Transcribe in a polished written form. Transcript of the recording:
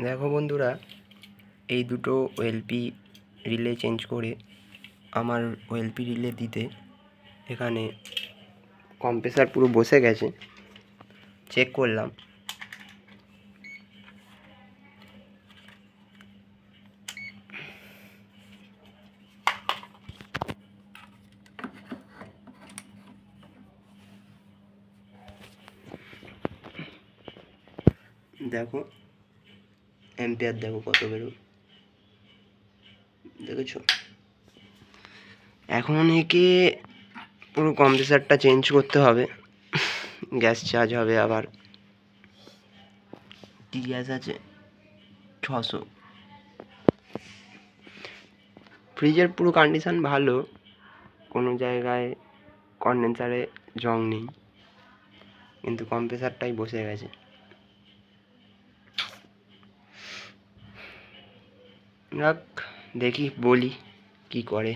দেখো বন্ধুরা, এই দুটো ওএলপি রিলে চেঞ্জ করে আমার ওএলপি রিলে দিতে এখানে কম্প্রেসার পুরো বসে গেছে। চেক করলাম, দেখো অ্যাম্পিয়ার দেখো কত বেরো, দেখেছো? এখন একে পুরো কম্প্রেসারটা চেঞ্জ করতে হবে, গ্যাস চার্জ হবে। আবার কি গ্যাস আছে 600। ফ্রিজের পুরো কন্ডিশান ভালো, কোনো জায়গায় কন্ডেন্সারে জং নেই, কিন্তু কম্প্রেসারটাই বসে গেছে। যাক, দেখি বলি কি করে।